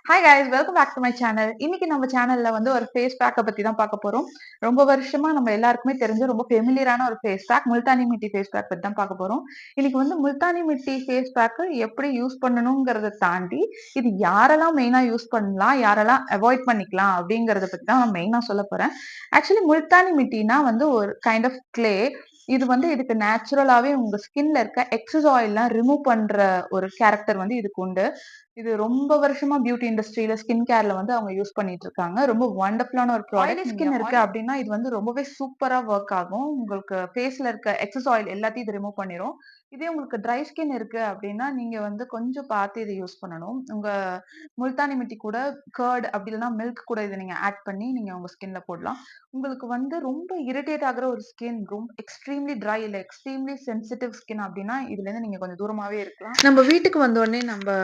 Hi guys welcome back to my channel. இன்னைக்கு நம்ம சேனல்ல வந்து ஒரு ஃபேஸ் பேக்க பத்தி தான் பார்க்க போறோம். ரொம்ப வருஷமா நம்ம எல்லாருக்குமே தெரிஞ்ச ரொம்ப ஃபெமிலியரான ஒரு ஃபேஸ் பேக் முல்தானி மிட்டி ஃபேஸ் பேக் பத்தி தான் பார்க்க போறோம். இன்னைக்கு வந்து முல்தானி மிட்டி ஃபேஸ் பேக் எப்படி யூஸ் பண்ணணுங்கிறத தாண்டி இது யாரெல்லாம் மெயினா யூஸ் பண்ணலாம், யாரெல்லாம் அவாய்ட் பண்ணிக்கலாம் அப்படிங்கறத பத்தி தான் நான் மெயினா சொல்ல போறேன். ஆக்சுவலி முல்தானி மிட்டினா வந்து ஒரு கைண்ட் ஆஃப் கிளே. இது வந்து இதுக்கு நேச்சுரலாவே உங்க ஸ்கின்ல இருக்க எக்ஸஸ் ஆயில்லாம் ரிமூவ் பண்ற ஒரு கேரக்டர் வந்து இதுக்கு உண்டு. இது ரொம்ப வருஷமா பியூட்டி இண்டஸ்ட்ரியில ஸ்கின் கேர்ல வந்து அவங்க யூஸ் பண்ணிட்டு இருக்காங்க. ரொம்ப வண்டர்ஃபுல்லான ஒரு ப்ராடக்ட். ஆயிலி ஸ்கின் இருக்கு அப்படின்னா இது வந்து ரொம்பவே சூப்பரா ஒர்க் ஆகும். உங்களுக்கு ஃபேஸ்ல இருக்க எக்ஸஸ் ஆயில் எல்லாத்தையும் இது ரிமூவ் பண்ணிரும். இதே உங்களுக்கு ட்ரை ஸ்கின் இருக்கு அப்படின்னா நீங்க வந்து கொஞ்சம் பார்த்து இதை யூஸ் பண்ணணும். உங்க முல்தானி மிட்டி கூட கர்ட் அப்படி இல்லைன்னா மில்க் கூட இதை நீங்க ஆட் பண்ணி நீங்க உங்க ஸ்கின்ல போடலாம். உங்களுக்கு வந்து ரொம்ப இரிட்டேட் ஆகுற ஒரு ஸ்கின், ரொம்ப எக்ஸ்ட்ரீம்லி ட்ரை இல்ல எக்ஸ்ட்ரீம்லி சென்சிட்டிவ் ஸ்கின் அப்படின்னா இதுல இருந்து நீங்க கொஞ்சம் தூரமாவே இருக்கலாம். நம்ம வீட்டுக்கு வந்த உடனே நம்ம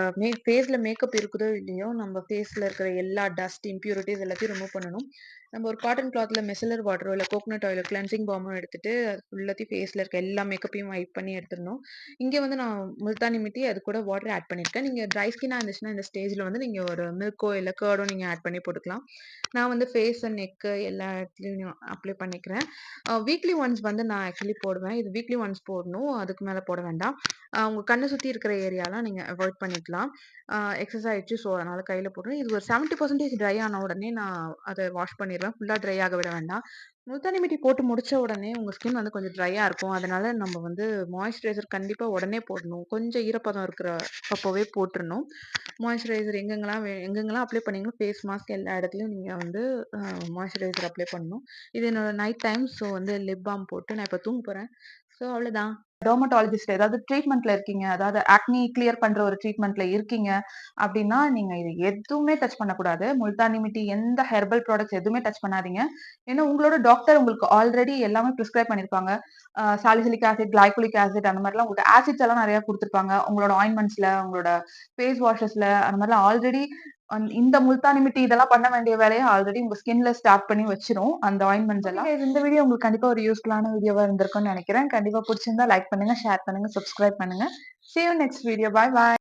ஃபேஸ்ல மேக்கப் இருக்குதோ இல்லையோ நம்ம ஃபேஸ்ல இருக்கிற எல்லா டஸ்ட் இம்பியூரிட்டிஸ் எல்லாத்தையும் ரிமூவ் பண்ணணும். நம்ம ஒரு காட்டன் கிளாத்ல மிசலர் வாட்டரோ இல்லை கோகனட் ஆயிலோ கிளென்சிங் பாமோ எடுத்துட்டு அது ஃபுல்லாத்தையும் ஃபேஸ்ல இருக்க எல்லா மேக்கப்பையும் வைப் பண்ணி எடுத்துடணும். இங்கே வந்து நான் முல்தானி மிட்டி அது கூட வாட்டர் ஆட் பண்ணியிருக்கேன். நீங்கள் ட்ரை ஸ்கின்னாக இருந்துச்சுன்னா இந்த ஸ்டேஜில் வந்து நீங்கள் ஒரு மில்க்கோ இல்லை கேர்டோ நீங்கள் ஆட் பண்ணி போட்டுக்கலாம். நான் வந்து ஃபேஸ் அண்ட் நெக்கு எல்லா இடத்துலையும் அப்ளை பண்ணிக்கிறேன். வீக்லி ஒன்ஸ் வந்து நான் ஆக்சுவலி போடுவேன். இது வீக்லி ஒன்ஸ் போடணும், அதுக்கு மேலே போட வேண்டாம். உங்கள் கண்ணை சுற்றி இருக்கிற ஏரியாலாம் நீங்கள் அவாய்ட் பண்ணிக்கலாம். எக்ஸஸ் ஆயிடுச்சு, ஸோ அதனால கையில் போடுறேன். இது ஒரு 70% ட்ரை ஆன உடனே நான் அதை வாஷ் பண்ணிடுவேன். ஃபுல்லாக ட்ரை ஆக விட வேண்டாம். முல்தானி மிட்டி போட்டு முடிச்ச உடனே உங்க ஸ்கின் வந்து கொஞ்சம் ட்ரையா இருக்கும். அதனால நம்ம வந்து மாய்ஸ்சரைசர் கண்டிப்பா உடனே போடணும். கொஞ்சம் ஈரப்பதம் இருக்கிற அப்பவே போட்டுறணும். மாய்ஸ்சரைசர் எங்கெங்கெல்லாம் அப்ளை பண்ணீங்களோ ஃபேஸ் மாஸ்க் எல்லா இடத்துலயும் நீங்க வந்து மாய்ஸ்சரைசர் அப்ளை பண்ணணும். இது என்னோட நைட் டைம். ஸோ வந்து லிப் பாம் போட்டு நான் இப்போ தூங்க போறேன். ஸோ அவ்வளோதான். டெர்மடாலஜிஸ்ட் ஏதாவது ட்ரீட்மெண்ட்ல இருக்கீங்க, அதாவது ஆக்னி கிளியர் பண்ற ஒரு ட்ரீட்மெண்ட்ல இருக்கீங்க அப்படின்னா நீங்க இது எதுவுமே டச் பண்ணக்கூடாது. முல்தானி மிட்டி எந்த ஹெர்பல் ப்ராடக்ட்ஸ் எதுவுமே டச் பண்ணாதீங்க. ஏன்னா உங்களோட டாக்டர் உங்களுக்கு ஆல்ரெடி எல்லாமே பிரிஸ்கிரைப் பண்ணியிருப்பாங்க. சாலிசிலிக் ஆசிட், கிளைகோலிக் ஆசிட் அந்த மாதிரிலாம் உங்களுக்கு ஆசிட்ஸ் எல்லாம் நிறைய கொடுத்துருப்பாங்க. உங்களோட ஆயின்மெண்ட்ஸ்ல, உங்களோட ஃபேஸ் வாஷஸ்ல அந்த மாதிரிலாம் ஆல்ரெடி இந்த முல்தானி மிட்டி இதெல்லாம் பண்ண வேண்டிய வேலையை ஆல்ரெடி உங்க ஸ்கின்ல ஸ்டார்ட் பண்ணி வச்சிரும் அந்த ஆயின்மெண்ட்ஸ் எல்லாம். இந்த வீடியோ உங்களுக்கு கண்டிப்பா ஒரு யூஸ்ஃபுல்லான வீடியோவா இருந்திருக்கும்னு நினைக்கிறேன். கண்டிப்பா பிடிச்சிருந்தா லைக் பண்ணுங்க, ஷேர் பண்ணுங்க, சப்ஸ்கிரைப் பண்ணுங்க. See you next video. Bye bye.